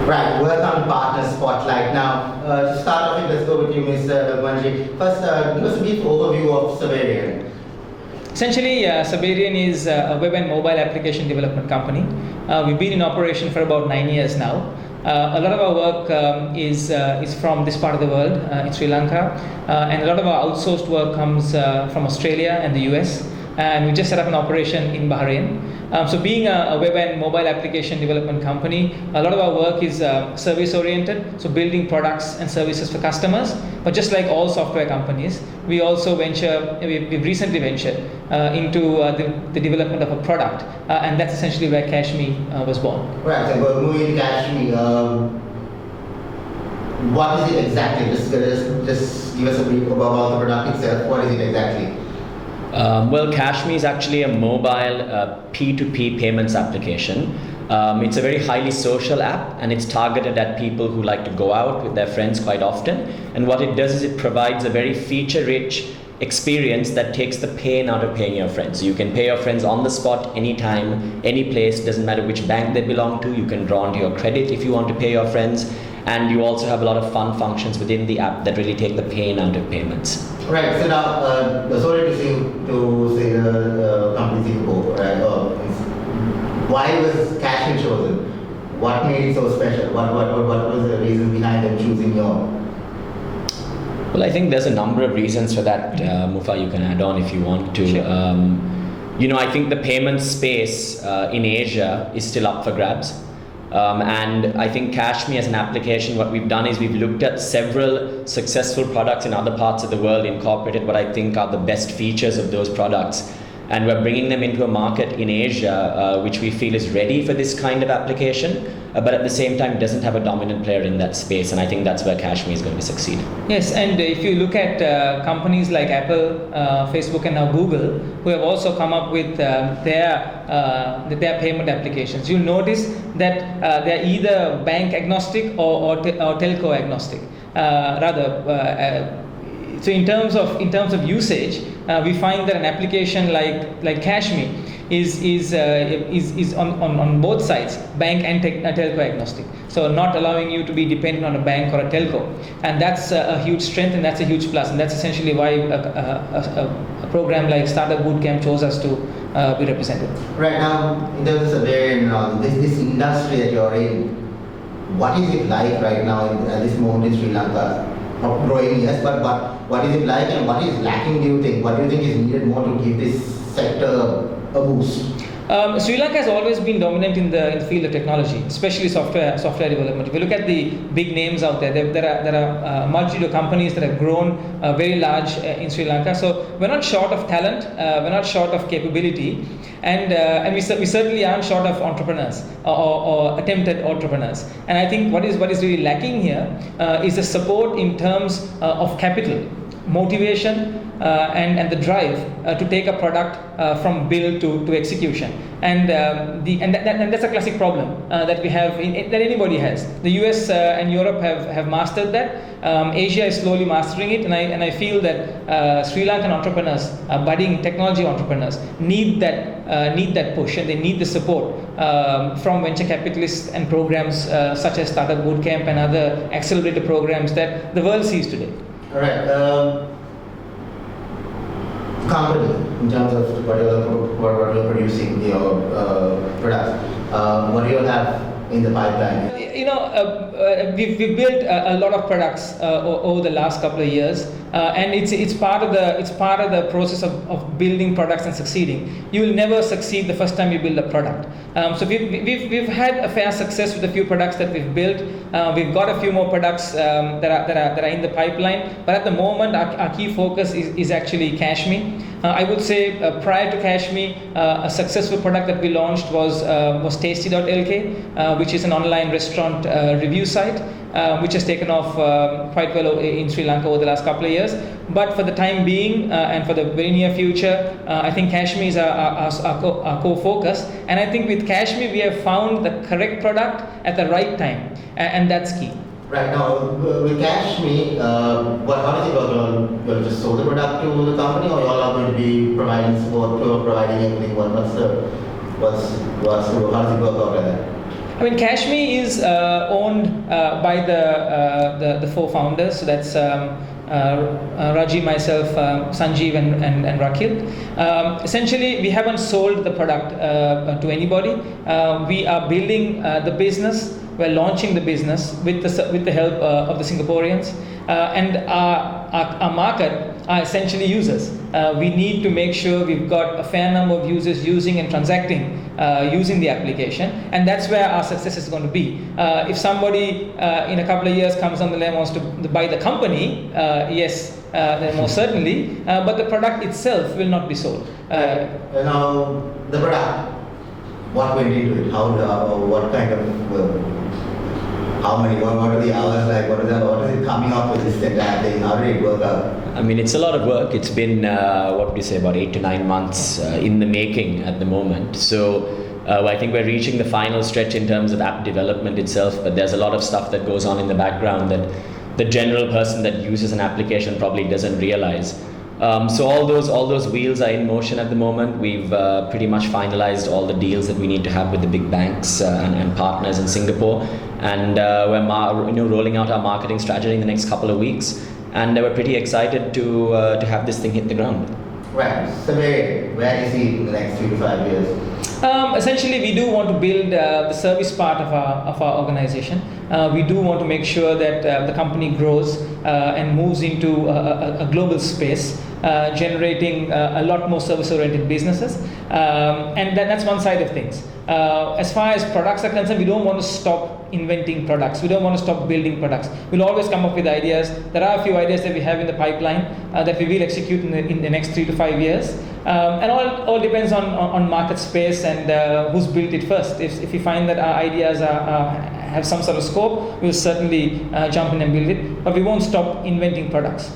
Right, welcome Partner Spotlight. Now, to start off, let's go with you, Mr. Lukmanjee. First, give us a brief overview of Saberion. Essentially, Saberion is a web and mobile application development company. We've been in operation for about 9 years now. A lot of our work is from this part of the world, in Sri Lanka, and a lot of our outsourced work comes from Australia and the US. And we just set up an operation in Bahrain. So being a web and mobile application development company, a lot of our work is service oriented, so building products and services for customers. But just like all software companies, we also we've recently ventured into the development of a product, and that's essentially where Kashmi was born. Right, so we're moving to Kashmi. What is it exactly? Just give us a brief about the product itself. What is it exactly? Well, Kashmi is actually a mobile P2P payments application. It's a very highly social app, and it's targeted at people who like to go out with their friends quite often. And what it does is it provides a very feature-rich experience that takes the pain out of paying your friends. So you can pay your friends on the spot, anytime, any place, doesn't matter which bank they belong to. You can draw onto your credit if you want to pay your friends. And you also have a lot of fun functions within the app that really take the pain out of payments. Right, so now, sorry to say the company Singapore, right? Why was Kashmi chosen? What made it so special? What was the reason behind them choosing your? Well, I think there's a number of reasons for that, Mufa, you can add on if you want to. Sure. I think the payment space in Asia is still up for grabs. And I think Kashmi as an application, what we've done is we've looked at several successful products in other parts of the world, incorporated what I think are the best features of those products. And we're bringing them into a market in Asia, which we feel is ready for this kind of application, but at the same time doesn't have a dominant player in that space. And I think that's where Kashmi is going to succeed. Yes, and if you look at companies like Apple, Facebook, and now Google, who have also come up with their payment applications, you'll notice that they're either bank agnostic or telco agnostic. So in terms of usage, we find that an application like Kashmi is on both sides, bank and telco agnostic. So not allowing you to be dependent on a bank or a telco, and that's a huge strength, and that's a huge plus, and that's essentially why a program like Startup Bootcamp chose us to be represented. Right now, in terms of Saberion, this industry that you're in, what is it like right now at this moment in Sri Lanka? Not growing, yes, but what is it like, and what is lacking, do you think? What do you think is needed more to give this sector a boost? Sri Lanka has always been dominant in the field of technology, especially software development. If you look at the big names out there, there are a multitude of companies that have grown very large in Sri Lanka. So we're not short of talent, we're not short of capability, and we certainly aren't short of entrepreneurs or attempted entrepreneurs. And I think what is really lacking here is the support in terms of capital, motivation, and the drive to take a product from build to execution, and that's a classic problem that we have that anybody has. The US and Europe have mastered that. Asia is slowly mastering it, and I feel that Sri Lankan entrepreneurs, budding technology entrepreneurs, need that push, and they need the support from venture capitalists and programs such as Startup Bootcamp and other accelerator programs that the world sees today. All right. Company, in terms of what you're producing, your products, what do you have in the pipeline? We've built a lot of products over the last couple of years, and it's part of the process of building products and succeeding. You will never succeed the first time you build a product. So we've had a fair success with a few products that we've built. We've got a few more products that are in the pipeline, but at the moment our key focus is actually Kashmi. I would say prior to Kashmi, a successful product that we launched was Tasty.lk, which is an online restaurant review site, which has taken off quite well in Sri Lanka over the last couple of years. But for the time being and for the very near future, I think Kashmi is our core focus. And I think with Kashmi, we have found the correct product at the right time, and that's key. Right now, with Kashmi, how does it work? You'll just sold the product to the company, or you all are going to be providing support, providing everything? How does it work out like that? I mean, Kashmi is owned by the four founders. So that's Raji, myself, Sanjeev, and Rakil. Essentially, we haven't sold the product to anybody. We are building the business. We're launching the business with the help of the Singaporeans, and our market are essentially users. We need to make sure we've got a fair number of users using and transacting using the application, and that's where our success is going to be. If somebody in a couple of years comes on the line and wants to buy the company, yes, then most certainly, but the product itself will not be sold. Now, the product, what went into it? What kind of how many? What are the hours like? What is it coming up with this entire thing? How did it work out? I mean, it's a lot of work. It's been, what would you say, about 8 to 9 months in the making at the moment. So I think we're reaching the final stretch in terms of app development itself, but there's a lot of stuff that goes on in the background that the general person that uses an application probably doesn't realize. So all those wheels are in motion at the moment. We've pretty much finalized all the deals that we need to have with the big banks and partners in Singapore, and we're rolling out our marketing strategy in the next couple of weeks, and we're pretty excited to have this thing hit the ground. Right. So where do you see in the next 3 to 5 years? Essentially, we do want to build the service part of our organization. We do want to make sure that the company grows and moves into a global space, generating a lot more service-oriented businesses, and that's one side of things. As far as products are concerned, we don't want to stop inventing products. We don't want to stop building products. We'll always come up with ideas. There are a few ideas that we have in the pipeline that we will execute in the next 3 to 5 years. And all depends on market space and who's built it first. If we find that our ideas have some sort of scope, we'll certainly jump in and build it. But we won't stop inventing products.